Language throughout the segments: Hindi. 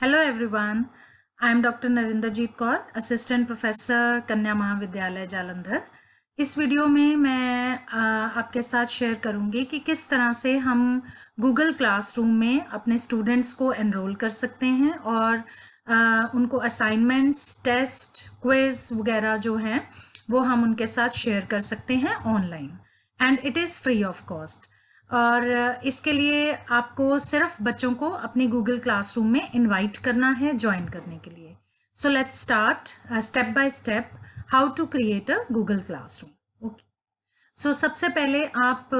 Hello everyone, I am Dr. Narinderjit Kaur, assistant professor Kanya Mahavidyalaya Jalandhar. इस वीडियो में मैं आपके साथ शेयर करूंगी कि किस तरह से हम गूगल क्लासरूम में अपने स्टूडेंट्स को एनरोल कर सकते हैं और उनको असाइनमेंट्स, टेस्ट, क्विज वगैरह जो हैं वो हम उनके साथ शेयर कर सकते हैं online and it is free of cost. और इसके लिए आपको सिर्फ बच्चों को अपनी गूगल क्लासरूम में इनवाइट करना है ज्वाइन करने के लिए। So let's start step by step how to create a Google classroom. Okay, so सबसे पहले आप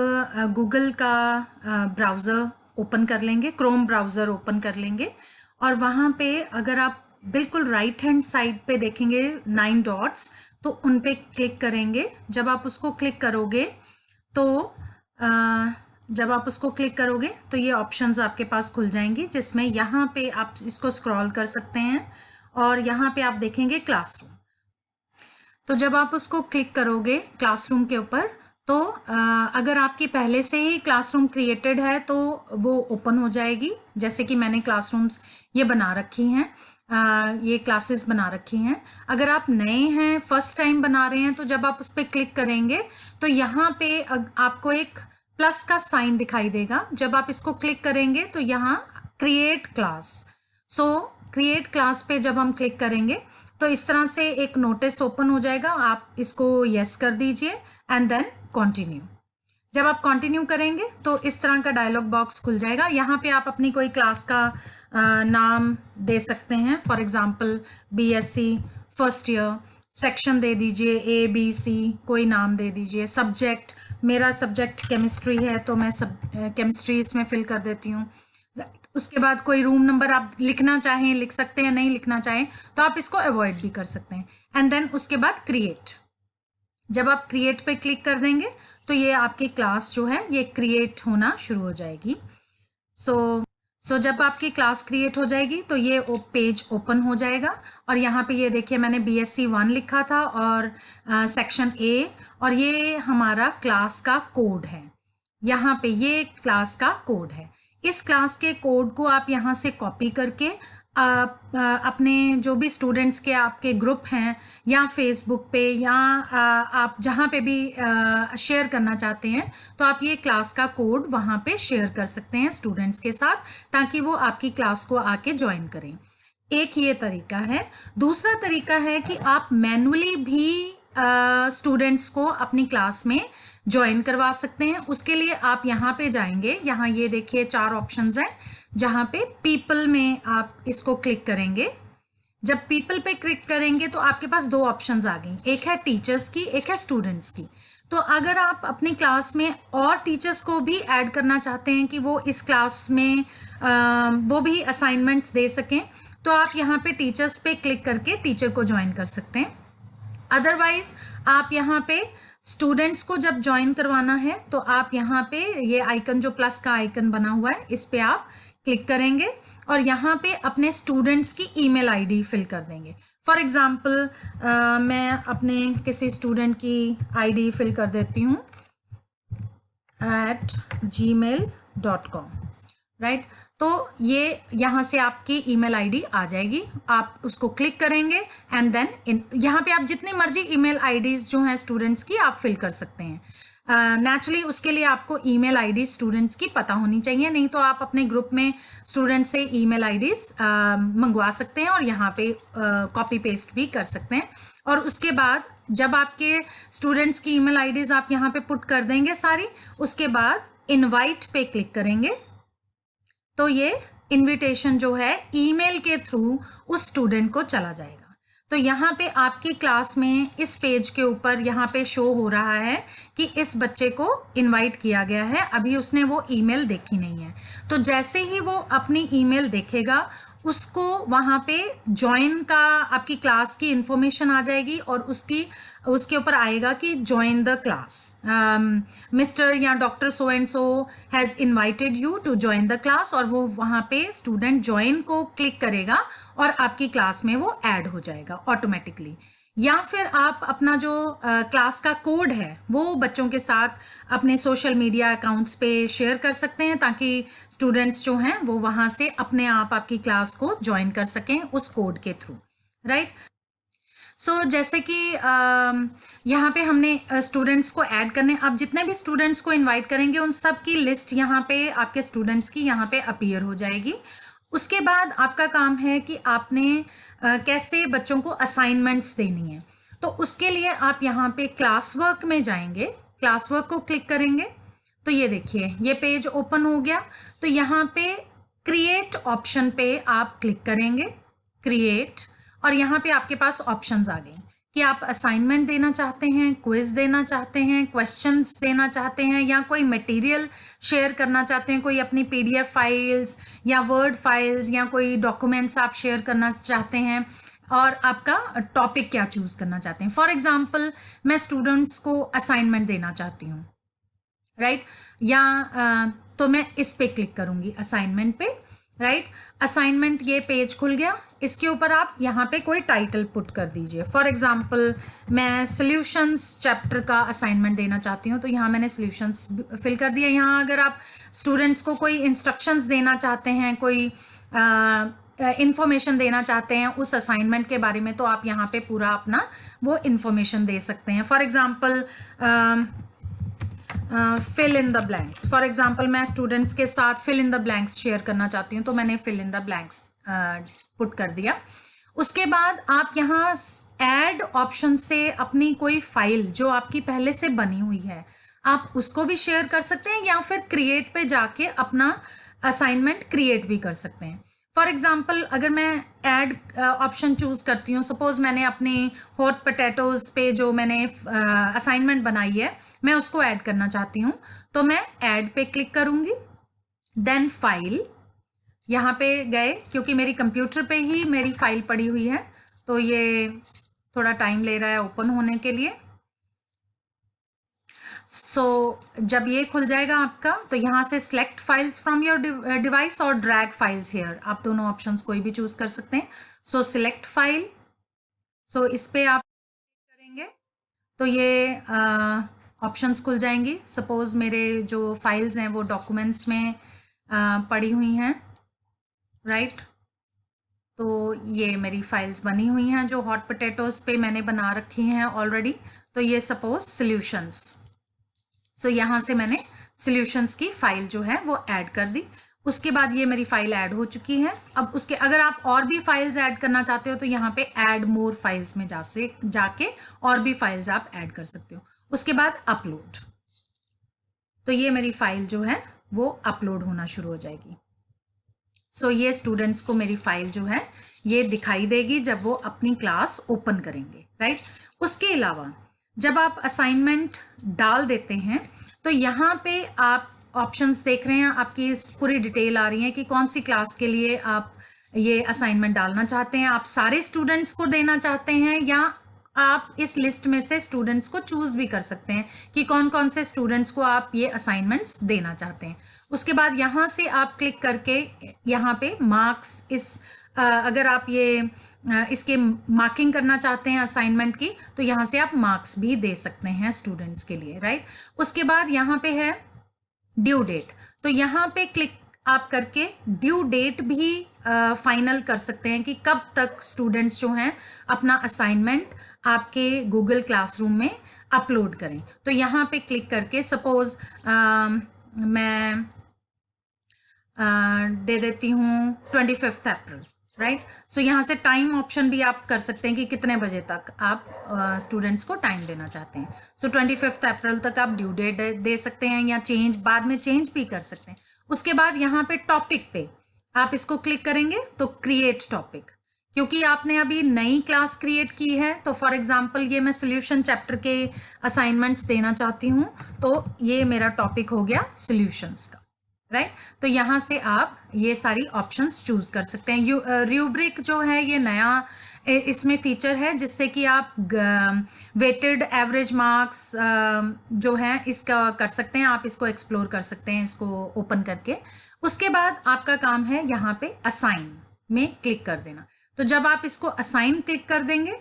गूगल का ब्राउज़र ओपन कर लेंगे, क्रोम ब्राउज़र ओपन कर लेंगे और वहाँ पे अगर आप बिल्कुल राइट हैंड साइड पे देखेंगे 9 डॉट्स, तो उन पे क्लिक करेंगे। जब आप उसको क्लिक करोगे तो ये ऑप्शंस आपके पास खुल जाएंगी, जिसमें यहाँ पे आप इसको स्क्रॉल कर सकते हैं और यहाँ पे आप देखेंगे क्लासरूम। तो जब आप उसको क्लिक करोगे क्लासरूम के ऊपर, तो अगर आपकी पहले से ही क्लासरूम क्रिएटेड है तो वो ओपन हो जाएगी। जैसे कि मैंने क्लासरूम्स ये बना रखी हैं, ये क्लासेस बना रखी हैं। अगर आप नए हैं, फर्स्ट टाइम बना रहे हैं, तो जब आप उस पर क्लिक करेंगे तो यहाँ पे आपको एक प्लस का साइन दिखाई देगा। जब आप इसको क्लिक करेंगे तो यहाँ क्रिएट क्लास, सो क्रिएट क्लास पे जब हम क्लिक करेंगे तो इस तरह से एक नोटिस ओपन हो जाएगा। आप इसको यस कर दीजिए एंड देन कंटिन्यू। जब आप कंटिन्यू करेंगे तो इस तरह का डायलॉग बॉक्स खुल जाएगा। यहाँ पे आप अपनी कोई क्लास का नाम दे सकते हैं, for example BSc first year, section दे दीजिए ABC, कोई नाम दे दीजिए। सब्जेक्ट, मेरा सब्जेक्ट केमिस्ट्री है तो मैं केमिस्ट्री इसमें फिल कर देती हूँ। उसके बाद कोई रूम नंबर आप लिखना चाहें लिख सकते हैं, नहीं लिखना चाहें तो आप इसको अवॉइड भी कर सकते हैं। एंड देन उसके बाद क्रिएट। जब आप क्रिएट पे क्लिक कर देंगे तो ये आपकी क्लास जो है ये क्रिएट होना शुरू हो जाएगी। सो जब आपकी क्लास क्रिएट हो जाएगी तो ये पेज ओपन हो जाएगा और यहाँ पे ये देखिए मैंने BSc 1 लिखा था और सेक्शन A, और ये हमारा क्लास का कोड है। यहाँ पे ये क्लास का कोड है। इस क्लास के कोड को आप यहाँ से कॉपी करके अपने जो भी स्टूडेंट्स के आपके ग्रुप हैं या फेसबुक पे या आप जहाँ पे भी शेयर करना चाहते हैं, तो आप ये क्लास का कोड वहाँ पे शेयर कर सकते हैं स्टूडेंट्स के साथ, ताकि वो आपकी क्लास को आके ज्वाइन करें। एक ये तरीका है। दूसरा तरीका है कि आप मैनुअली भी स्टूडेंट्स को अपनी क्लास में ज्वाइन करवा सकते हैं। उसके लिए आप यहाँ पे जाएंगे, यहाँ ये देखिए 4 ऑप्शंस हैं, जहाँ पे पीपल में आप इसको क्लिक करेंगे। जब पीपल पे क्लिक करेंगे तो आपके पास 2 ऑप्शंस आ गई, एक है टीचर्स की, एक है स्टूडेंट्स की। तो अगर आप अपनी क्लास में और टीचर्स को भी ऐड करना चाहते हैं कि वो इस क्लास में वो भी असाइनमेंट्स दे सकें, तो आप यहाँ पे टीचर्स पे क्लिक करके टीचर को ज्वाइन कर सकते हैं। अदरवाइज आप यहाँ पे स्टूडेंट्स को जब ज्वाइन करवाना है तो आप यहाँ पे ये आइकन जो प्लस का आइकन बना हुआ है, इस पे आप क्लिक करेंगे और यहाँ पे अपने स्टूडेंट्स की ईमेल आईडी फिल कर देंगे। फॉर एग्जांपल मैं अपने किसी स्टूडेंट की आईडी फिल कर देती हूँ @gmail.com, राइट। तो ये यहाँ से आपकी ईमेल आईडी आ जाएगी, आप उसको क्लिक करेंगे एंड देन यहाँ पे आप जितनी मर्जी ईमेल आईडीज जो हैं स्टूडेंट्स की आप फिल कर सकते हैं। नेचुरली उसके लिए आपको ईमेल आईडी स्टूडेंट्स की पता होनी चाहिए, नहीं तो आप अपने ग्रुप में स्टूडेंट से ईमेल आईडीज मंगवा सकते हैं और यहाँ पे कॉपी पेस्ट भी कर सकते हैं। और उसके बाद जब आपके स्टूडेंट्स की ईमेल आईडीज आप यहाँ पे पुट कर देंगे सारी, उसके बाद इनवाइट पे क्लिक करेंगे तो ये इनविटेशन जो है ईमेल के थ्रू उस स्टूडेंट को चला जाएगा। तो यहाँ पे आपकी क्लास में इस पेज के ऊपर यहाँ पे शो हो रहा है कि इस बच्चे को इनवाइट किया गया है, अभी उसने वो ईमेल देखी नहीं है। तो जैसे ही वो अपनी ईमेल देखेगा उसको वहाँ पे ज्वाइन का आपकी क्लास की इंफॉर्मेशन आ जाएगी और उसके ऊपर आएगा कि ज्वाइन द क्लास, मिस्टर या doctor so and so has invited you to join the class, और वो वहाँ पे स्टूडेंट ज्वाइन को क्लिक करेगा और आपकी क्लास में वो ऐड हो जाएगा ऑटोमेटिकली। या फिर आप अपना जो क्लास का कोड है वो बच्चों के साथ अपने सोशल मीडिया अकाउंट्स पे शेयर कर सकते हैं, ताकि स्टूडेंट्स जो हैं वो वहाँ से अपने आप आपकी क्लास को ज्वाइन कर सकें उस कोड के थ्रू, राइट। सो जैसे कि यहाँ पे हमने स्टूडेंट्स को ऐड करने, आप जितने भी स्टूडेंट्स को इनवाइट करेंगे उन सब की लिस्ट यहाँ पे आपके स्टूडेंट्स की यहाँ पे अपीयर हो जाएगी। उसके बाद आपका काम है कि आपने कैसे बच्चों को असाइनमेंट्स देनी है। तो उसके लिए आप यहाँ पे क्लास वर्क में जाएंगे, क्लास वर्क को क्लिक करेंगे तो ये देखिए ये पेज ओपन हो गया। तो यहाँ पे क्रिएट ऑप्शन पे आप क्लिक करेंगे, क्रिएट, और यहाँ पे आपके पास ऑप्शंस आ गए कि आप असाइनमेंट देना चाहते हैं, क्विज देना चाहते हैं, क्वेश्चंस देना चाहते हैं, या कोई मटेरियल शेयर करना चाहते हैं, कोई अपनी पीडीएफ फाइल्स या वर्ड फाइल्स या कोई डॉक्यूमेंट्स आप शेयर करना चाहते हैं, और आपका टॉपिक क्या चूज करना चाहते हैं। फॉर एग्जाम्पल मैं स्टूडेंट्स को असाइनमेंट देना चाहती हूँ, राइट, या तो मैं इस पे क्लिक करूंगी असाइनमेंट पे, राइट। असाइनमेंट ये पेज खुल गया, इसके ऊपर आप यहाँ पे कोई टाइटल पुट कर दीजिए। फॉर एग्जांपल मैं सॉल्यूशंस चैप्टर का असाइनमेंट देना चाहती हूँ, तो यहाँ मैंने सॉल्यूशंस फिल कर दिया। यहाँ अगर आप स्टूडेंट्स को कोई इंस्ट्रक्शंस देना चाहते हैं, कोई इंफॉर्मेशन देना चाहते हैं उस असाइनमेंट के बारे में, तो आप यहाँ पे पूरा अपना वो इंफॉर्मेशन दे सकते हैं। For example fill in the blanks, for example मैं स्टूडेंट्स के साथ fill in the blanks share करना चाहती हूँ, तो मैंने fill in the blanks put कर दिया। उसके बाद आप यहाँ ऐड ऑप्शन से अपनी कोई फाइल जो आपकी पहले से बनी हुई है आप उसको भी शेयर कर सकते हैं, या फिर क्रिएट पे जाके अपना असाइनमेंट क्रिएट भी कर सकते हैं। फॉर एग्जाम्पल अगर मैं ऐड ऑप्शन चूज करती हूँ, सपोज मैंने अपनी हॉट पोटैटोज पे जो मैंने असाइनमेंट बनाई है मैं उसको ऐड करना चाहती हूँ, तो मैं ऐड पे क्लिक करूंगी, देन फाइल, यहाँ पे गए क्योंकि मेरी कंप्यूटर पे ही मेरी फाइल पड़ी हुई है तो ये थोड़ा टाइम ले रहा है ओपन होने के लिए। सो जब ये खुल जाएगा आपका, तो यहाँ से select files from your device और ड्रैग फाइल्स हियर, आप दोनों ऑप्शंस कोई भी चूज कर सकते हैं। सो सिलेक्ट फाइल, सो इस पे आप करेंगे तो ये ऑप्शंस खुल जाएंगी। सपोज मेरे जो फाइल्स हैं वो डॉक्यूमेंट्स में पड़ी हुई हैं, राइट। तो ये मेरी फाइल्स बनी हुई हैं जो हॉट पोटैटोज पे मैंने बना रखी हैं ऑलरेडी। तो ये सपोज सॉल्यूशंस, सो यहाँ से मैंने सॉल्यूशंस की फाइल जो है वो ऐड कर दी। उसके बाद ये मेरी फाइल ऐड हो चुकी है। अब उसके अगर आप और भी फाइल्स ऐड करना चाहते हो तो यहाँ पे ऐड मोर फाइल्स में जाके और भी फाइल्स आप ऐड कर सकते हो। उसके बाद अपलोड, तो ये मेरी फाइल जो है वो अपलोड होना शुरू हो जाएगी। सो ये स्टूडेंट्स को मेरी फाइल जो है ये दिखाई देगी जब वो अपनी क्लास ओपन करेंगे, राइट। उसके अलावा जब आप असाइनमेंट डाल देते हैं तो यहाँ पे आप ऑप्शंस देख रहे हैं, आपकी पूरी डिटेल आ रही है कि कौन सी क्लास के लिए आप ये असाइनमेंट डालना चाहते हैं। आप सारे स्टूडेंट्स को देना चाहते हैं या आप इस लिस्ट में से स्टूडेंट्स को चूज भी कर सकते हैं कि कौन कौन से स्टूडेंट्स को आप ये असाइनमेंट्स देना चाहते हैं। उसके बाद यहाँ से आप क्लिक करके यहाँ पे मार्क्स, अगर आप ये इसके मार्किंग करना चाहते हैं असाइनमेंट की, तो यहाँ से आप मार्क्स भी दे सकते हैं स्टूडेंट्स के लिए, राइट। उसके बाद यहाँ पे है ड्यू डेट, तो यहाँ पे क्लिक आप करके ड्यू डेट भी फाइनल कर सकते हैं कि कब तक स्टूडेंट्स जो हैं अपना असाइनमेंट आपके गूगल क्लासरूम में अपलोड करें। तो यहाँ पे क्लिक करके सपोज मैं दे देती हूँ 25 अप्रैल, राइट। सो यहाँ से टाइम ऑप्शन भी आप कर सकते हैं कि कितने बजे तक आप स्टूडेंट्स को टाइम देना चाहते हैं। सो 25 अप्रैल तक आप ड्यू डेट दे सकते हैं या चेंज बाद में चेंज भी कर सकते हैं। उसके बाद यहाँ पे टॉपिक पे आप इसको क्लिक करेंगे तो क्रिएट टॉपिक, क्योंकि आपने अभी नई क्लास क्रिएट की है। तो फॉर एग्जांपल ये मैं सॉल्यूशन चैप्टर के असाइनमेंट्स देना चाहती हूँ, तो ये मेरा टॉपिक हो गया सॉल्यूशंस का, राइट। तो यहाँ से आप ये सारी ऑप्शंस चूज कर सकते हैं। रूब्रिक जो है ये नया इसमें फीचर है जिससे कि आप वेटेड एवरेज मार्क्स जो है इसका कर सकते हैं, आप इसको एक्सप्लोर कर सकते हैं इसको ओपन करके। उसके बाद आपका काम है यहाँ पे असाइन में क्लिक कर देना। तो जब आप इसको असाइन क्लिक कर देंगे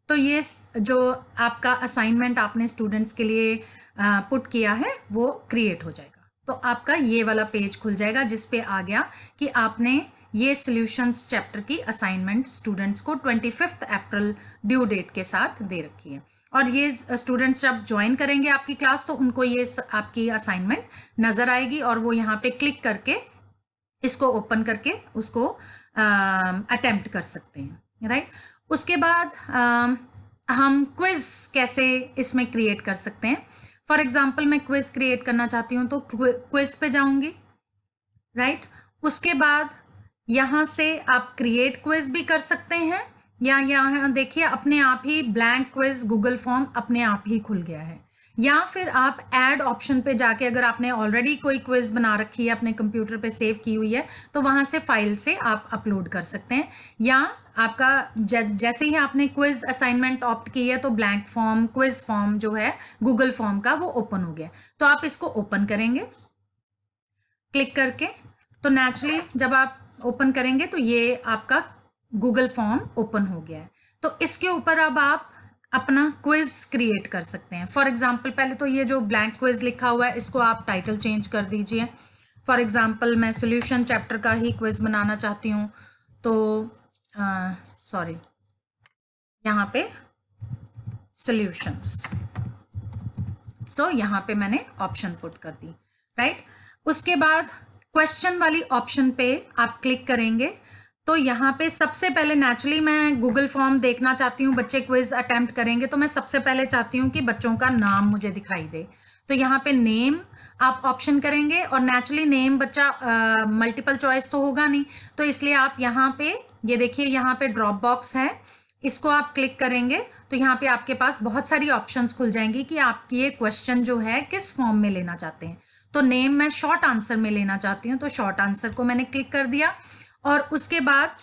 तो ये जो आपका असाइनमेंट आपने स्टूडेंट्स के लिए पुट किया है वो क्रिएट हो जाएगा। तो आपका ये वाला पेज खुल जाएगा जिस पे आ गया कि आपने ये सॉल्यूशंस चैप्टर की असाइनमेंट स्टूडेंट्स को 25 अप्रैल ड्यू डेट के साथ दे रखी है। और ये स्टूडेंट्स जब ज्वाइन करेंगे आपकी क्लास तो उनको ये आपकी असाइनमेंट नज़र आएगी और वो यहाँ पे क्लिक करके इसको ओपन करके उसको अटेम्प्ट कर सकते हैं, राइट। उसके बाद हम क्विज कैसे इसमें क्रिएट कर सकते हैं। फॉर एग्जांपल मैं क्विज क्रिएट करना चाहती हूँ तो क्विज पे जाऊंगी, राइट। उसके बाद यहाँ से आप क्रिएट क्विज भी कर सकते हैं या यहाँ देखिए अपने आप ही ब्लैंक क्विज गूगल फॉर्म अपने आप ही खुल गया है। या फिर आप ऐड ऑप्शन पे जाके अगर आपने ऑलरेडी कोई क्विज बना रखी है अपने कंप्यूटर पे सेव की हुई है तो वहां से फाइल से आप अपलोड कर सकते हैं। या आपका जैसे ही आपने क्विज असाइनमेंट ऑप्ट की है तो ब्लैंक फॉर्म क्विज फॉर्म जो है गूगल फॉर्म का वो ओपन हो गया। तो आप इसको ओपन करेंगे क्लिक करके, तो नेचुरली जब आप ओपन करेंगे तो ये आपका गूगल फॉर्म ओपन हो गया है। तो इसके ऊपर अब आप अपना क्विज क्रिएट कर सकते हैं। फॉर एग्जांपल पहले तो ये जो ब्लैंक क्विज लिखा हुआ है इसको आप टाइटल चेंज कर दीजिए। फॉर एग्जांपल मैं सॉल्यूशन चैप्टर का ही क्विज बनाना चाहती हूँ तो सॉरी यहाँ पे सॉल्यूशंस, सो यहाँ पे मैंने ऑप्शन पुट कर दी, राइट। उसके बाद क्वेश्चन वाली ऑप्शन पे आप क्लिक करेंगे तो यहाँ पे सबसे पहले नेचुरली मैं गूगल फॉर्म देखना चाहती हूँ, बच्चे क्विज अटेम्प्ट करेंगे तो मैं सबसे पहले चाहती हूँ कि बच्चों का नाम मुझे दिखाई दे। तो यहाँ पे नेम आप ऑप्शन करेंगे और नेचुरली नेम बच्चा मल्टीपल चॉइस तो होगा नहीं, तो इसलिए आप यहाँ पे ये देखिए यहाँ पे ड्रॉप बॉक्स है, इसको आप क्लिक करेंगे तो यहाँ पे आपके पास बहुत सारी ऑप्शंस खुल जाएंगी कि आप ये क्वेश्चन जो है किस फॉर्म में लेना चाहते हैं। तो नेम मैं शॉर्ट आंसर में लेना चाहती हूँ तो शॉर्ट आंसर को मैंने क्लिक कर दिया। और उसके बाद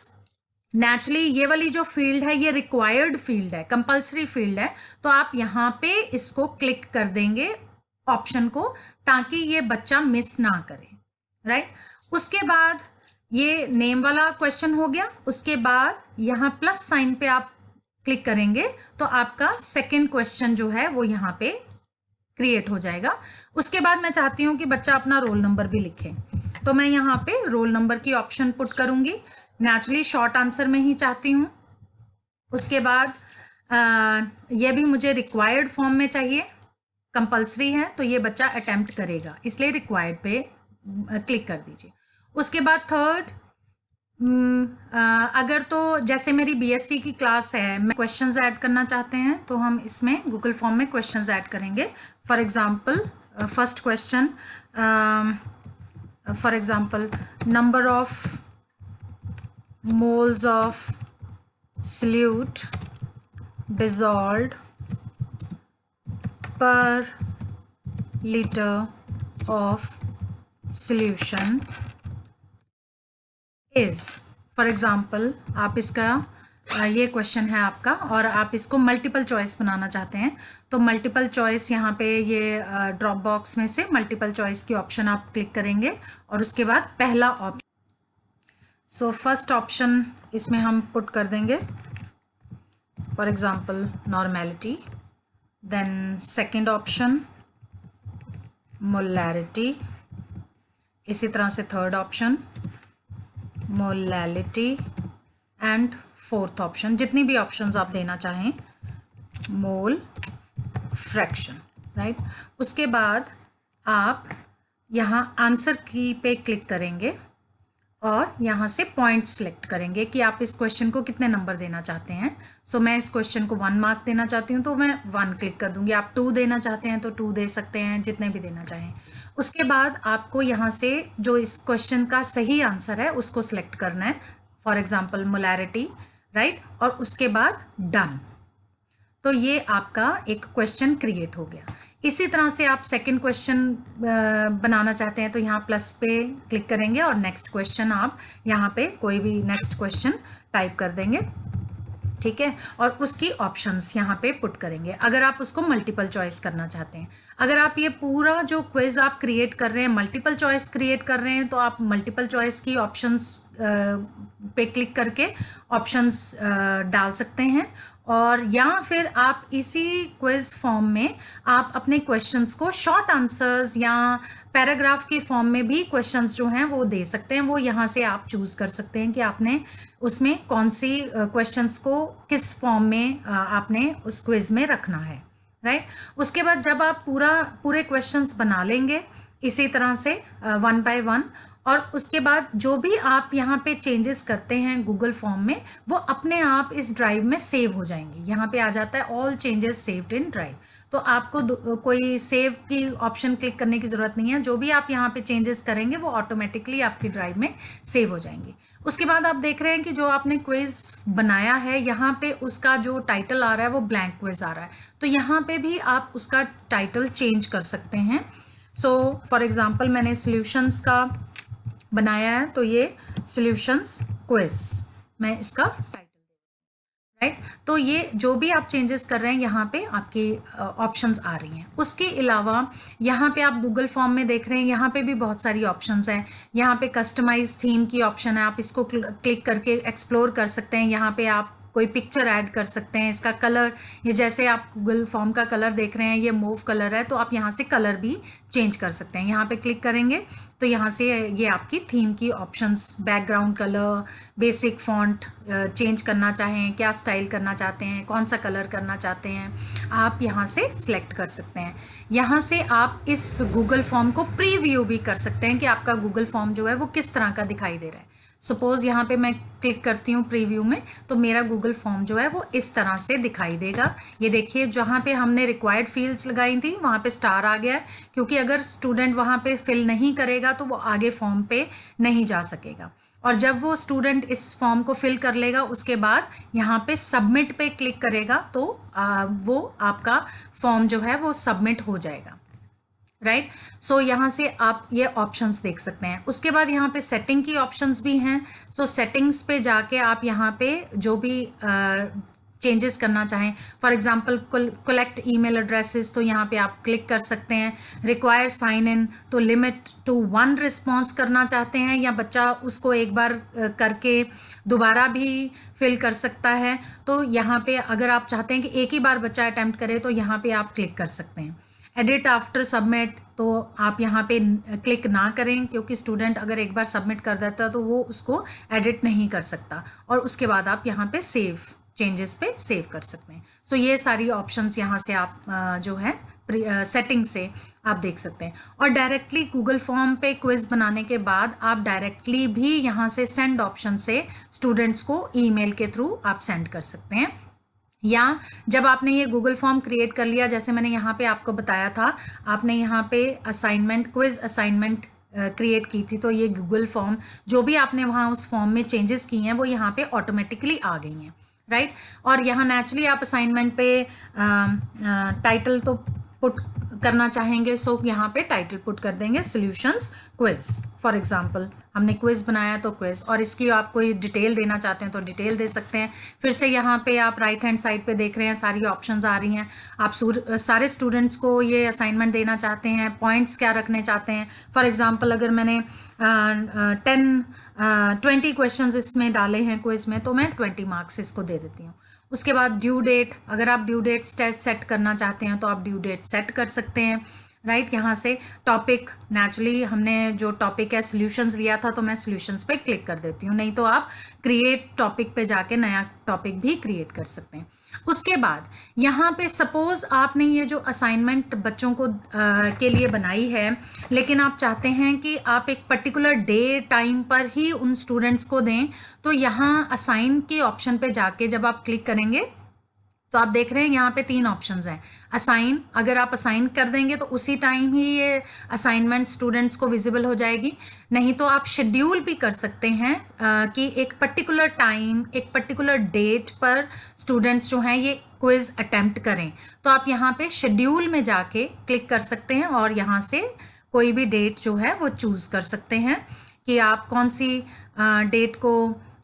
नेचुरली ये वाली जो फील्ड है ये रिक्वायर्ड फील्ड है, कंपल्सरी फील्ड है, तो आप यहाँ पे इसको क्लिक कर देंगे ऑप्शन को ताकि ये बच्चा मिस ना करे, राइट। उसके बाद ये नेम वाला क्वेश्चन हो गया। उसके बाद यहाँ प्लस साइन पे आप क्लिक करेंगे तो आपका सेकंड क्वेश्चन जो है वो यहाँ पे क्रिएट हो जाएगा। उसके बाद मैं चाहती हूँ कि बच्चा अपना रोल नंबर भी लिखे तो मैं यहाँ पे रोल नंबर की ऑप्शन पुट करूंगी, नेचुरली शॉर्ट आंसर में ही चाहती हूँ। उसके बाद ये भी मुझे रिक्वायर्ड फॉर्म में चाहिए, कंपल्सरी है तो ये बच्चा अटेम्प्ट करेगा इसलिए रिक्वायर्ड पे क्लिक कर दीजिए। उसके बाद थर्ड अगर तो जैसे मेरी बीएससी की क्लास है मैं क्वेश्चंस ऐड करना चाहते हैं तो हम इसमें गूगल फॉर्म में क्वेश्चंस ऐड करेंगे। For example first question for example number of moles of solute dissolved per liter of solution is, for example आप इसका ये क्वेश्चन है आपका और आप इसको मल्टीपल चॉइस बनाना चाहते हैं तो मल्टीपल चॉइस यहाँ पे ये ड्रॉप बॉक्स में से मल्टीपल चॉइस की ऑप्शन आप क्लिक करेंगे और उसके बाद पहला ऑप्शन, सो फर्स्ट ऑप्शन इसमें हम पुट कर देंगे for example normality, then second option molarity, इसी तरह से third option molality and fourth option जितनी भी ऑप्शंस आप देना चाहें मोल फ्रैक्शन, राइट। उसके बाद आप यहाँ आंसर की पे क्लिक करेंगे और यहाँ से पॉइंट सेलेक्ट करेंगे कि आप इस क्वेश्चन को कितने नंबर देना चाहते हैं। सो मैं इस क्वेश्चन को 1 मार्क देना चाहती हूँ तो मैं 1 क्लिक कर दूंगी। आप 2 देना चाहते हैं तो 2 दे सकते हैं, जितने भी देना चाहें। उसके बाद आपको यहाँ से जो इस क्वेश्चन का सही आंसर है उसको सिलेक्ट करना है, फॉर एग्जाम्पल मोलैरिटी, राइट। और उसके बाद डन, तो ये आपका एक क्वेश्चन क्रिएट हो गया। इसी तरह से आप सेकंड क्वेश्चन बनाना चाहते हैं तो यहाँ प्लस पे क्लिक करेंगे और नेक्स्ट क्वेश्चन आप यहाँ पे कोई भी नेक्स्ट क्वेश्चन टाइप कर देंगे, ठीक है, और उसकी ऑप्शंस यहाँ पे पुट करेंगे अगर आप उसको मल्टीपल चॉइस करना चाहते हैं। अगर आप ये पूरा जो क्विज आप क्रिएट कर रहे हैं मल्टीपल चॉइस क्रिएट कर रहे हैं तो आप मल्टीपल चॉइस की ऑप्शंस पे क्लिक करके ऑप्शंस डाल सकते हैं और या फिर आप इसी क्विज फॉर्म में आप अपने क्वेश्चंस को शॉर्ट आंसर्स या पैराग्राफ के फॉर्म में भी क्वेश्चंस जो हैं वो दे सकते हैं। वो यहाँ से आप चूज कर सकते हैं कि आपने उसमें कौन सी क्वेश्चंस को किस फॉर्म में आपने उस क्विज में रखना है, राइट। उसके बाद जब आप पूरे क्वेश्चंस बना लेंगे इसी तरह से वन बाय वन, और उसके बाद जो भी आप यहाँ पे चेंजेस करते हैं गूगल फॉर्म में वो अपने आप इस ड्राइव में सेव हो जाएंगे। यहाँ पे आ जाता है all changes saved in drive, तो आपको कोई सेव की ऑप्शन क्लिक करने की ज़रूरत नहीं है। जो भी आप यहाँ पे चेंजेस करेंगे वो ऑटोमेटिकली आपकी ड्राइव में सेव हो जाएंगे। उसके बाद आप देख रहे हैं कि जो आपने क्विज बनाया है यहाँ पे उसका जो टाइटल आ रहा है वो ब्लैंक क्विज आ रहा है, तो यहाँ पे भी आप उसका टाइटल चेंज कर सकते हैं। सो फॉर एग्जाम्पल मैंने सॉल्यूशंस का बनाया है तो ये सॉल्यूशंस क्विज मैं इसका टाइटल, राइट। तो ये जो भी आप चेंजेस कर रहे हैं यहाँ पे आपकी ऑप्शंस आ रही हैं। उसके अलावा यहाँ पे आप गूगल फॉर्म में देख रहे हैं यहाँ पे भी बहुत सारी ऑप्शंस हैं। यहाँ पे कस्टमाइज थीम की ऑप्शन है, आप इसको क्लिक करके एक्सप्लोर कर सकते हैं। यहाँ पे आप कोई पिक्चर ऐड कर सकते हैं। इसका कलर, ये जैसे आप गूगल फॉर्म का कलर देख रहे हैं ये मूव कलर है, तो आप यहाँ से कलर भी चेंज कर सकते हैं। यहाँ पे क्लिक करेंगे तो यहाँ से ये आपकी थीम की options, background colour, basic font change करना चाहें, क्या स्टाइल करना चाहते हैं, कौन सा कलर करना चाहते हैं, आप यहाँ से सिलेक्ट कर सकते हैं। यहाँ से आप इस गूगल फॉर्म को प्रीव्यू भी कर सकते हैं कि आपका गूगल फॉर्म जो है वो किस तरह का दिखाई दे रहा है। सपोज यहाँ पे मैं क्लिक करती हूँ प्रीव्यू में, तो मेरा गूगल फॉर्म जो है वो इस तरह से दिखाई देगा। ये देखिए जहाँ पे हमने रिक्वायर्ड फील्ड्स लगाई थी वहाँ पे स्टार आ गया है, क्योंकि अगर स्टूडेंट वहाँ पे फिल नहीं करेगा तो वो आगे फॉर्म पे नहीं जा सकेगा। और जब वो स्टूडेंट इस फॉर्म को फिल कर लेगा उसके बाद यहाँ पे सबमिट पे क्लिक करेगा तो वो आपका फॉर्म जो है वो सबमिट हो जाएगा, राइट। सो यहाँ से आप ये ऑप्शंस देख सकते हैं। उसके बाद यहाँ पे सेटिंग की ऑप्शंस भी हैं। सो सेटिंग्स पे जाके आप यहाँ पे जो भी चेंजेस करना चाहें, for example collect email addresses, तो यहाँ पे आप क्लिक कर सकते हैं। रिक्वायर साइन इन, तो लिमिट टू 1 रिस्पॉन्स करना चाहते हैं या बच्चा उसको एक बार करके दोबारा भी फिल कर सकता है, तो यहाँ पे अगर आप चाहते हैं कि एक ही बार बच्चा अटैम्प्ट करे तो यहाँ पे आप क्लिक कर सकते हैं। एडिट आफ्टर सबमिट, तो आप यहाँ पे क्लिक ना करें, क्योंकि स्टूडेंट अगर एक बार सबमिट कर देता है तो वो उसको एडिट नहीं कर सकता। और उसके बाद आप यहाँ पे सेव चेंजेस पे सेव कर सकते हैं। सो ये सारी ऑप्शंस यहाँ से आप जो है सेटिंग से आप देख सकते हैं। और डायरेक्टली गूगल फॉर्म पे क्विज बनाने के बाद आप डायरेक्टली भी यहाँ से सेंड ऑप्शन से स्टूडेंट्स को ईमेल के थ्रू आप सेंड कर सकते हैं। या जब आपने ये गूगल फॉर्म क्रिएट कर लिया, जैसे मैंने यहाँ पे आपको बताया था, आपने यहाँ पे असाइनमेंट, क्विज असाइनमेंट क्रिएट की थी, तो ये गूगल फॉर्म जो भी आपने वहाँ उस फॉर्म में चेंजेस की हैं वो यहाँ पे ऑटोमेटिकली आ गई हैं, राइट। और यहाँ नेचुरली आप असाइनमेंट पे टाइटल तो पुट करना चाहेंगे, सो यहाँ पे टाइटल पुट कर देंगे सॉल्यूशंस क्विज। फॉर एग्जांपल हमने क्विज बनाया तो क्विज, और इसकी आप कोई डिटेल देना चाहते हैं तो डिटेल दे सकते हैं। फिर से यहाँ पे आप राइट हैंड साइड पे देख रहे हैं सारी ऑप्शंस आ रही हैं। आप सारे स्टूडेंट्स को ये असाइनमेंट देना चाहते हैं, पॉइंट्स क्या रखने चाहते हैं। फॉर एग्जांपल अगर मैंने 20 क्वेश्चंस इसमें डाले हैं क्विज में, तो मैं 20 मार्क्स इसको दे देती हूँ। उसके बाद ड्यू डेट, अगर आप ड्यू डेट सेट करना चाहते हैं तो आप ड्यू डेट सेट कर सकते हैं, राइट। यहाँ से टॉपिक, नेचुरली हमने जो टॉपिक है सॉल्यूशंस लिया था तो मैं सॉल्यूशंस पे क्लिक कर देती हूँ, नहीं तो आप क्रिएट टॉपिक पे जाके नया टॉपिक भी क्रिएट कर सकते हैं। उसके बाद यहाँ पे सपोज आपने ये जो असाइनमेंट बच्चों को के लिए बनाई है, लेकिन आप चाहते हैं कि आप एक पर्टिकुलर डे टाइम पर ही उन स्टूडेंट्स को दें, तो यहाँ असाइन के ऑप्शन पे जाके जब आप क्लिक करेंगे तो आप देख रहे हैं यहाँ पे 3 ऑप्शंस हैं। असाइन, अगर आप असाइन कर देंगे तो उसी टाइम ही ये असाइनमेंट स्टूडेंट्स को विजिबल हो जाएगी। नहीं तो आप शेड्यूल भी कर सकते हैं कि एक पर्टिकुलर टाइम, एक पर्टिकुलर डेट पर स्टूडेंट्स जो हैं ये क्विज अटेम्प्ट करें, तो आप यहाँ पे शेड्यूल में जाके क्लिक कर सकते हैं और यहाँ से कोई भी डेट जो है वो चूज कर सकते हैं कि आप कौन सी डेट को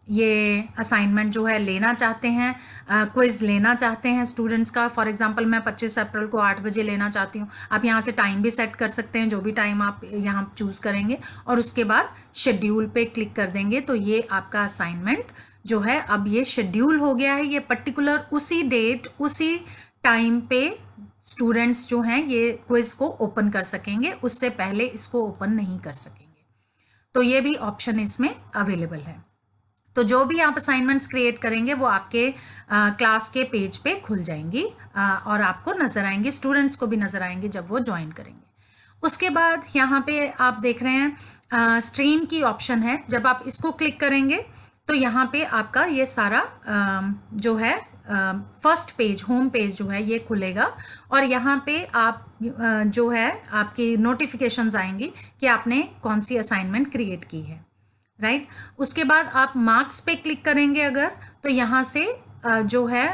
ये असाइनमेंट जो है लेना चाहते हैं, क्विज लेना चाहते हैं स्टूडेंट्स का। फॉर एग्जांपल मैं 25 अप्रैल को 8 बजे लेना चाहती हूँ। आप यहाँ से टाइम भी सेट कर सकते हैं, जो भी टाइम आप यहाँ चूज़ करेंगे, और उसके बाद शेड्यूल पे क्लिक कर देंगे तो ये आपका असाइनमेंट जो है अब ये शेड्यूल हो गया है, ये पर्टिकुलर उसी डेट उसी टाइम पे स्टूडेंट्स जो हैं ये क्विज को ओपन कर सकेंगे, उससे पहले इसको ओपन नहीं कर सकेंगे। तो ये भी ऑप्शन इसमें अवेलेबल है। तो जो भी आप असाइनमेंट्स क्रिएट करेंगे वो आपके क्लास के पेज पे खुल जाएंगी और आपको नज़र आएंगे, स्टूडेंट्स को भी नज़र आएंगे जब वो ज्वाइन करेंगे। उसके बाद यहाँ पे आप देख रहे हैं स्ट्रीम की ऑप्शन है। जब आप इसको क्लिक करेंगे तो यहाँ पे आपका ये सारा जो है फर्स्ट पेज, होम पेज जो है ये खुलेगा और यहाँ पे आप जो है आपकी नोटिफिकेशंस आएंगी कि आपने कौन सी असाइनमेंट क्रिएट की है, राइट। उसके बाद आप मार्क्स पे क्लिक करेंगे अगर, तो यहाँ से जो है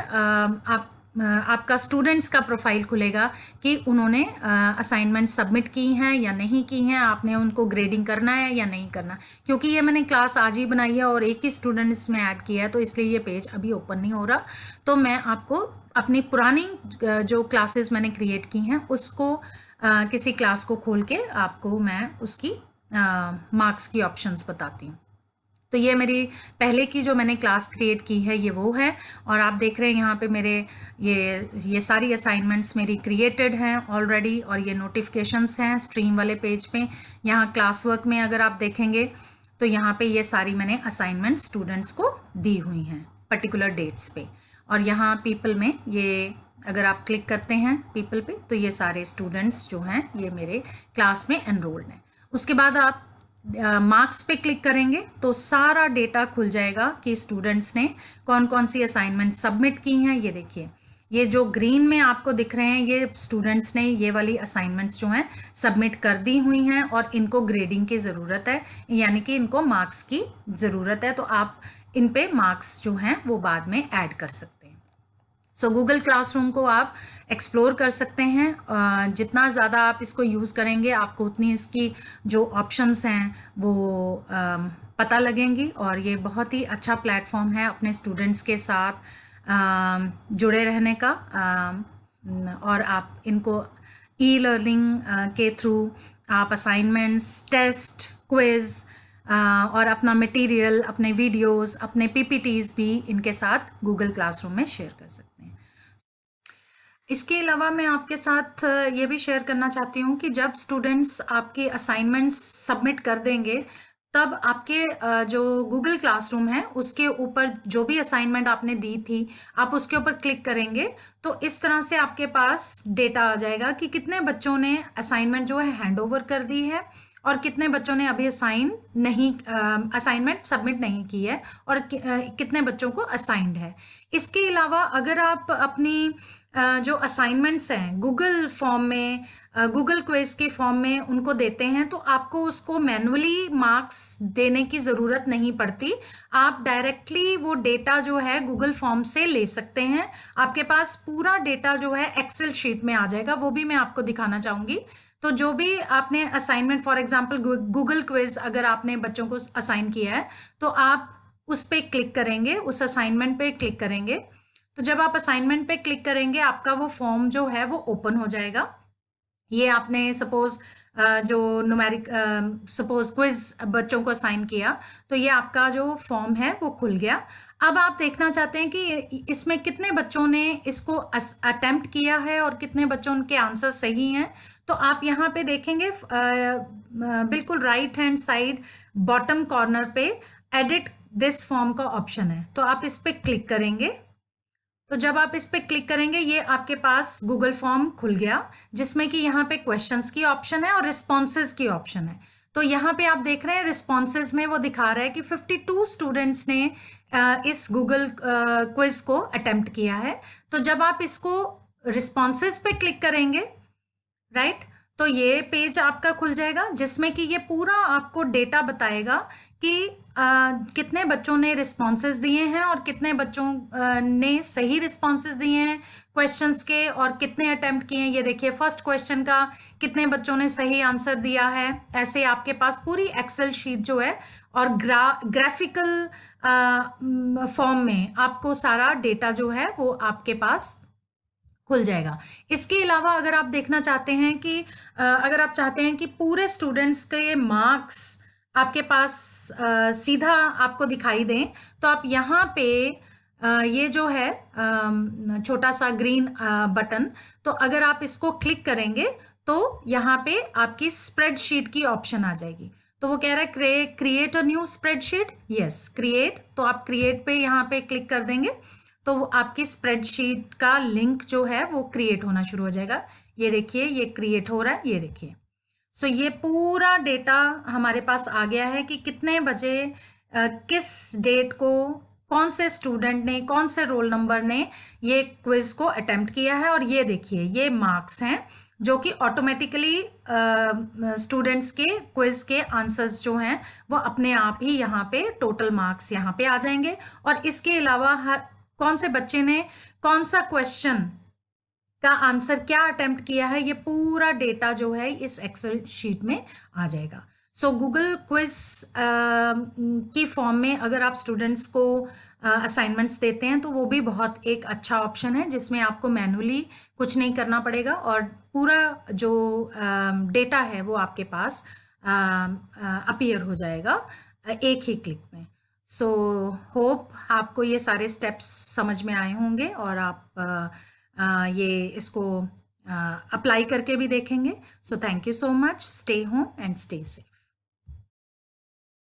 आपका स्टूडेंट्स का प्रोफाइल खुलेगा कि उन्होंने असाइनमेंट सबमिट की हैं या नहीं की हैं, आपने उनको ग्रेडिंग करना है या नहीं करना। क्योंकि ये मैंने क्लास आज ही बनाई है और एक ही स्टूडेंट इसमें ऐड किया है तो इसलिए ये पेज अभी ओपन नहीं हो रहा। तो मैं आपको अपनी पुरानी जो क्लासेस मैंने क्रिएट की हैं उसको किसी क्लास को खोल के आपको मैं उसकी मार्क्स की ऑप्शंस बताती हूँ। तो ये मेरी पहले की जो मैंने क्लास क्रिएट की है ये वो है और आप देख रहे हैं यहाँ पे मेरे ये सारी असाइनमेंट्स मेरी क्रिएटेड हैं ऑलरेडी और ये नोटिफिकेशंस हैं स्ट्रीम वाले पेज पे। यहाँ क्लास वर्क में अगर आप देखेंगे तो यहाँ पे ये सारी मैंने असाइनमेंट स्टूडेंट्स को दी हुई हैं पर्टिकुलर डेट्स पे। और यहाँ पीपल में ये अगर आप क्लिक करते हैं पीपल पे तो ये सारे स्टूडेंट्स जो हैं ये मेरे क्लास में एनरोल्ड हैं। उसके बाद आप मार्क्स पे क्लिक करेंगे तो सारा डेटा खुल जाएगा कि स्टूडेंट्स ने कौन कौन सी असाइनमेंट सबमिट की हैं। ये देखिए ये जो ग्रीन में आपको दिख रहे हैं ये स्टूडेंट्स ने ये वाली असाइनमेंट्स जो हैं सबमिट कर दी हुई हैं और इनको ग्रेडिंग की ज़रूरत है, यानी कि इनको मार्क्स की ज़रूरत है। तो आप इन पे मार्क्स जो हैं वो बाद में ऐड कर सकते हैं। सो गूगल क्लासरूम को आप एक्सप्लोर कर सकते हैं। जितना ज़्यादा आप इसको यूज़ करेंगे आपको उतनी इसकी जो ऑप्शंस हैं वो पता लगेंगी और ये बहुत ही अच्छा प्लेटफॉर्म है अपने स्टूडेंट्स के साथ जुड़े रहने का। और आप इनको ई लर्निंग के थ्रू आप असाइनमेंट्स, टेस्ट, क्विज़ और अपना मटेरियल, अपने वीडियोस, अपने पीपीटीज भी इनके साथ गूगल क्लासरूम में शेयर कर सकते हैं। इसके अलावा मैं आपके साथ ये भी शेयर करना चाहती हूँ कि जब स्टूडेंट्स आपके असाइनमेंट्स सबमिट कर देंगे तब आपके जो गूगल क्लासरूम है उसके ऊपर जो भी असाइनमेंट आपने दी थी आप उसके ऊपर क्लिक करेंगे तो इस तरह से आपके पास डेटा आ जाएगा कि कितने बच्चों ने असाइनमेंट जो है हैंड ओवर कर दी है और कितने बच्चों ने अभी असाइनमेंट सबमिट नहीं की है और कितने बच्चों को असाइंड है। इसके अलावा अगर आप अपनी जो असाइनमेंट्स हैं गूगल फॉर्म में, गूगल क्विज के फॉर्म में उनको देते हैं तो आपको उसको मैनुअली मार्क्स देने की ज़रूरत नहीं पड़ती। आप डायरेक्टली वो डेटा जो है गूगल फॉर्म से ले सकते हैं। आपके पास पूरा डेटा जो है एक्सेल शीट में आ जाएगा, वो भी मैं आपको दिखाना चाहूँगी। तो जो भी आपने assignment, for example Google quiz अगर आपने बच्चों को असाइन किया है तो आप उस पर क्लिक करेंगे, उस असाइनमेंट पे क्लिक करेंगे। तो जब आप असाइनमेंट पे क्लिक करेंगे आपका वो फॉर्म जो है वो ओपन हो जाएगा। ये आपने सपोज जो न्यूमेरिक सपोज क्विज बच्चों को असाइन किया तो ये आपका जो फॉर्म है वो खुल गया। अब आप देखना चाहते हैं कि इसमें कितने बच्चों ने इसको अटेम्प्ट किया है और कितने बच्चों के आंसर सही हैं। तो आप यहाँ पे देखेंगे बिल्कुल right hand side bottom corner पे एडिट दिस फॉर्म का ऑप्शन है, तो आप इस पे क्लिक करेंगे। तो जब आप इस पे क्लिक करेंगे ये आपके पास गूगल फॉर्म खुल गया जिसमें कि यहाँ पे क्वेश्चंस की ऑप्शन है और रिस्पॉन्सेज की ऑप्शन है। तो यहाँ पे आप देख रहे हैं रिस्पॉन्सेज में वो दिखा रहा है कि 52 स्टूडेंट्स ने इस गूगल क्विज को अटेम्प्ट किया है। तो जब आप इसको रिस्पॉन्सेज पे क्लिक करेंगे राइट तो ये पेज आपका खुल जाएगा जिसमें कि ये पूरा आपको डेटा बताएगा कि कितने बच्चों ने रिस्पॉन्सेज दिए हैं और कितने बच्चों ने सही रिस्पॉन्सेज दिए हैं क्वेश्चंस के और कितने अटेम्प्ट किए हैं। ये देखिए फर्स्ट क्वेश्चन का कितने बच्चों ने सही आंसर दिया है। ऐसे आपके पास पूरी एक्सेल शीट जो है और ग्राफिकल फॉर्म में आपको सारा डेटा जो है वो आपके पास खुल जाएगा। इसके अलावा अगर आप देखना चाहते हैं कि अगर आप चाहते हैं कि पूरे स्टूडेंट्स के मार्क्स आपके पास सीधा आपको दिखाई दें तो आप यहाँ पे ये जो है छोटा सा ग्रीन बटन, तो अगर आप इसको क्लिक करेंगे तो यहाँ पे आपकी स्प्रेडशीट की ऑप्शन आ जाएगी। तो वो कह रहा है create a new spreadsheet, yes create, तो आप क्रिएट पे यहाँ पे क्लिक कर देंगे तो वो आपकी स्प्रेडशीट का लिंक जो है वो क्रिएट होना शुरू हो जाएगा। ये देखिए ये क्रिएट हो रहा है, ये देखिए। सो ये पूरा डेटा हमारे पास आ गया है कि कितने बजे किस डेट को कौन से स्टूडेंट ने, कौन से रोल नंबर ने ये क्विज को अटेम्प्ट किया है। और ये देखिए ये मार्क्स हैं जो कि ऑटोमेटिकली स्टूडेंट्स के क्विज के आंसर्स जो हैं वो अपने आप ही यहाँ पे टोटल मार्क्स यहाँ पे आ जाएंगे। और इसके अलावा कौन से बच्चे ने कौन सा क्वेश्चन का आंसर क्या अटेम्प्ट किया है, ये पूरा डेटा जो है इस एक्सेल शीट में आ जाएगा। सो गूगल क्विज की फॉर्म में अगर आप स्टूडेंट्स को असाइनमेंट्स देते हैं तो वो भी बहुत एक अच्छा ऑप्शन है जिसमें आपको मैनुअली कुछ नहीं करना पड़ेगा और पूरा जो डेटा है वो आपके पास अपीयर हो जाएगा एक ही क्लिक में। सो होप आपको ये सारे स्टेप्स समझ में आए होंगे और आप ये इसको अप्लाई करके भी देखेंगे। So thank you so much, stay home and stay safe.